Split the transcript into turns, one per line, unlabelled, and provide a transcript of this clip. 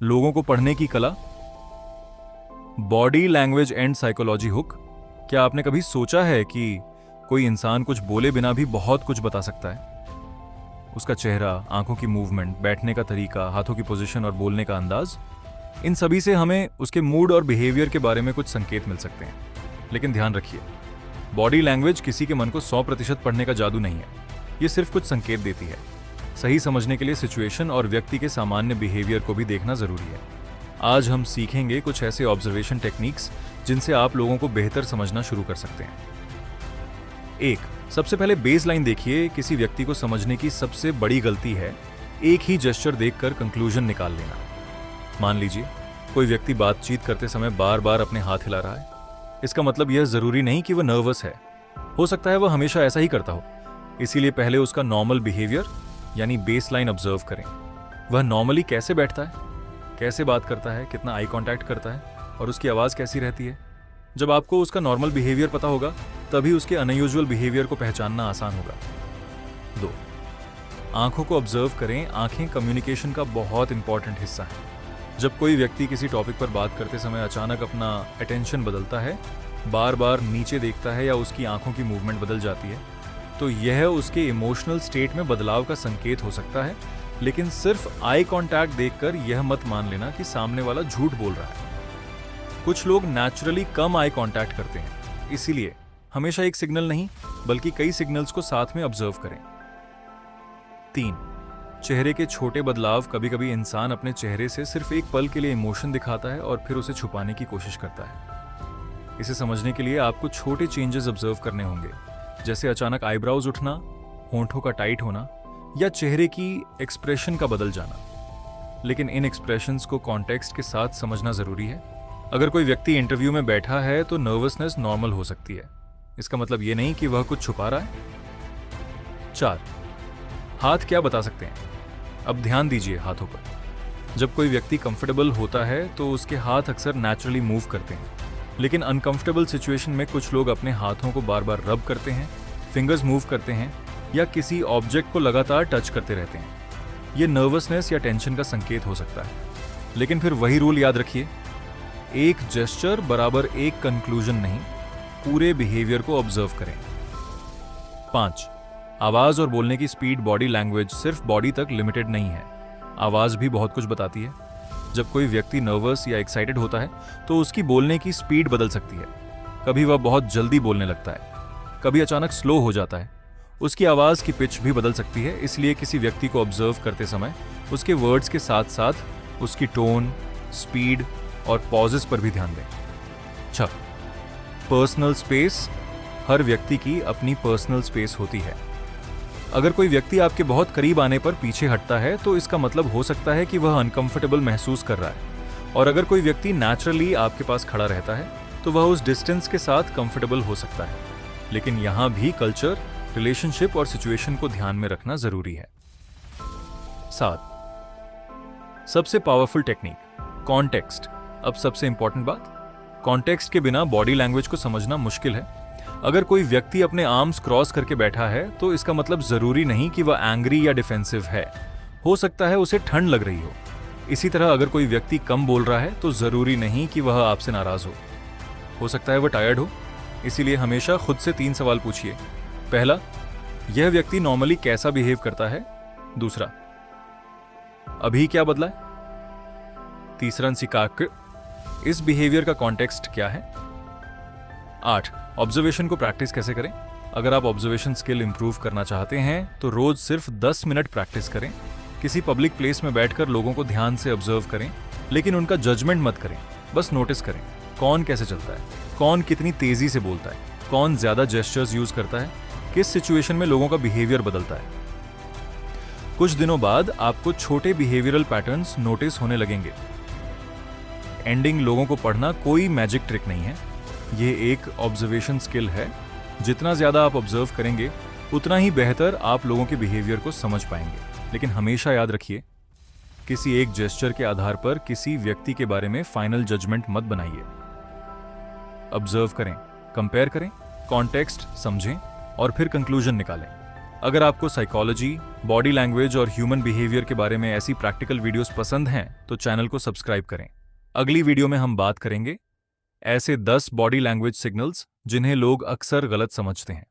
लोगों को पढ़ने की कला, body language and psychology hook. क्या आपने कभी सोचा है कि कोई इंसान कुछ बोले बिना भी बहुत कुछ बता सकता है? उसका चेहरा, आंखों की मूवमेंट, बैठने का तरीका, हाथों की पोजीशन और बोलने का अंदाज, इन सभी से हमें उसके मूड और बिहेवियर के बारे में कुछ संकेत मिल सकते हैं। लेकिन ध्यान रखिए, बॉडी लैंग्वेज किसी के मन को 100% पढ़ने का जादू नहीं है। ये सिर्फ कुछ संकेत देती है। सही समझने के लिए सिचुएशन और व्यक्ति के सामान्य बिहेवियर को भी देखना जरूरी है। आज हम सीखेंगे कुछ ऐसे ऑब्जर्वेशन टेक्निक्स जिनसे आप लोगों को बेहतर समझना शुरू कर सकते हैं। एक, सबसे पहले बेस लाइन देखिए। किसी व्यक्ति को समझने की सबसे बड़ी गलती है एक ही जेस्चर देखकर कंक्लूजन निकाल लेना। मान लीजिए कोई व्यक्ति बातचीत करते समय बार बार अपने हाथ हिला रहा है। इसका मतलब यह जरूरी नहीं कि वह नर्वस है। हो सकता है वह हमेशा ऐसा ही करता हो। इसीलिए पहले उसका नॉर्मल बिहेवियर यानी बेस लाइन ऑब्जर्व करें। वह नॉर्मली कैसे बैठता है, कैसे बात करता है, कितना आई कांटेक्ट करता है और उसकी आवाज़ कैसी रहती है। जब आपको उसका नॉर्मल बिहेवियर पता होगा तभी उसके अनयूजुअल बिहेवियर को पहचानना आसान होगा। 2, आंखों को ऑब्जर्व करें। आंखें कम्युनिकेशन का बहुत इंपॉर्टेंट हिस्सा है। जब कोई व्यक्ति किसी टॉपिक पर बात करते समय अचानक अपना अटेंशन बदलता है, बार बार नीचे देखता है या उसकी आंखों की मूवमेंट बदल जाती है, तो यह उसके इमोशनल स्टेट में बदलाव का संकेत हो सकता है। लेकिन सिर्फ आई कांटेक्ट देखकर यह मत मान लेना कि सामने वाला झूठ बोल रहा है। कुछ लोग नेचुरली कम आई कांटेक्ट करते हैं, इसीलिए हमेशा एक सिग्नल नहीं बल्कि कई सिग्नल्स को साथ में ऑब्जर्व करें। 3, चेहरे के छोटे बदलाव। कभी कभी इंसान अपने चेहरे से सिर्फ एक पल के लिए इमोशन दिखाता है और फिर उसे छुपाने की कोशिश करता है। इसे समझने के लिए आपको छोटे चेंजेस ऑब्जर्व करने होंगे, जैसे अचानक आईब्राउज उठना, होंठों का टाइट होना या चेहरे की एक्सप्रेशन का बदल जाना। लेकिन इन एक्सप्रेशंस को कॉन्टेक्स्ट के साथ समझना जरूरी है। अगर कोई व्यक्ति इंटरव्यू में बैठा है तो नर्वसनेस नॉर्मल हो सकती है। इसका मतलब ये नहीं कि वह कुछ छुपा रहा है। 4, हाथ क्या बता सकते हैं। अब ध्यान दीजिए हाथों पर। जब कोई व्यक्ति कंफर्टेबल होता है तो उसके हाथ अक्सर नेचुरली मूव करते हैं। लेकिन अनकंफर्टेबल सिचुएशन में कुछ लोग अपने हाथों को बार बार रब करते हैं, फिंगर्स मूव करते हैं या किसी ऑब्जेक्ट को लगातार टच करते रहते हैं। ये नर्वसनेस या टेंशन का संकेत हो सकता है। लेकिन फिर वही रूल याद रखिए, एक जेस्चर बराबर एक कंक्लूजन नहीं, पूरे बिहेवियर को ऑब्जर्व करें। 5, आवाज और बोलने की स्पीड। बॉडी लैंग्वेज सिर्फ बॉडी तक लिमिटेड नहीं है, आवाज भी बहुत कुछ बताती है। जब कोई व्यक्ति नर्वस या एक्साइटेड होता है तो उसकी बोलने की स्पीड बदल सकती है। कभी वह बहुत जल्दी बोलने लगता है, कभी अचानक स्लो हो जाता है। उसकी आवाज की पिच भी बदल सकती है। इसलिए किसी व्यक्ति को ऑब्जर्व करते समय उसके वर्ड्स के साथ साथ उसकी टोन, स्पीड और पॉजेस पर भी ध्यान दें। 6, पर्सनल स्पेस। हर व्यक्ति की अपनी पर्सनल स्पेस होती है। अगर कोई व्यक्ति आपके बहुत करीब आने पर पीछे हटता है तो इसका मतलब हो सकता है कि वह अनकंफर्टेबल महसूस कर रहा है। और अगर कोई व्यक्ति नेचुरली आपके पास खड़ा रहता है तो वह उस डिस्टेंस के साथ कंफर्टेबल हो सकता है। लेकिन यहां भी कल्चर, रिलेशनशिप और सिचुएशन को ध्यान में रखना जरूरी है। 7, सबसे पावरफुल टेक्निक, कॉन्टेक्स्ट। अब सबसे इंपॉर्टेंट बात, कॉन्टेक्स्ट के बिना बॉडी लैंग्वेज को समझना मुश्किल है। अगर कोई व्यक्ति अपने आर्म्स क्रॉस करके बैठा है तो इसका मतलब जरूरी नहीं कि वह एंग्री या डिफेंसिव है। हो सकता है उसे ठंड लग रही हो। इसी तरह अगर कोई व्यक्ति कम बोल रहा है तो जरूरी नहीं कि वह आपसे नाराज हो सकता है वह टायर्ड हो। इसीलिए हमेशा खुद से 3 सवाल पूछिए। पहला, यह व्यक्ति नॉर्मली कैसा बिहेव करता है। दूसरा, अभी क्या बदला है। तीसरा, सिकाक, इस बिहेवियर का कॉन्टेक्स्ट क्या है। 8, ऑब्जर्वेशन को प्रैक्टिस कैसे करें। अगर आप ऑब्जर्वेशन स्किल इंप्रूव करना चाहते हैं तो रोज सिर्फ 10 मिनट प्रैक्टिस करें। किसी पब्लिक प्लेस में बैठकर लोगों को ध्यान से ऑब्जर्व करें, लेकिन उनका जजमेंट मत करें। बस नोटिस करें कौन कैसे चलता है, कौन कितनी तेजी से बोलता है, कौन ज्यादा जेस्चर्स यूज करता है, किस सिचुएशन में लोगों का बिहेवियर बदलता है। कुछ दिनों बाद आपको छोटे बिहेवियरल पैटर्न्स नोटिस होने लगेंगे। एंडिंग लोगों को पढ़ना कोई मैजिक ट्रिक नहीं है, ये एक ऑब्जर्वेशन स्किल है। जितना ज्यादा आप ऑब्जर्व करेंगे उतना ही बेहतर आप लोगों के बिहेवियर को समझ पाएंगे। लेकिन हमेशा याद रखिए, किसी एक जेस्चर के आधार पर किसी व्यक्ति के बारे में फाइनल जजमेंट मत बनाइए। ऑब्जर्व करें, कंपेयर करें, कॉन्टेक्स्ट समझें और फिर कंक्लूजन निकालें। अगर आपको साइकोलॉजी, बॉडी लैंग्वेज और ह्यूमन बिहेवियर के बारे में ऐसी प्रैक्टिकल वीडियोस पसंद हैं तो चैनल को सब्सक्राइब करें। अगली वीडियो में हम बात करेंगे ऐसे 10 बॉडी लैंग्वेज सिग्नल्स जिन्हें लोग अक्सर गलत समझते हैं।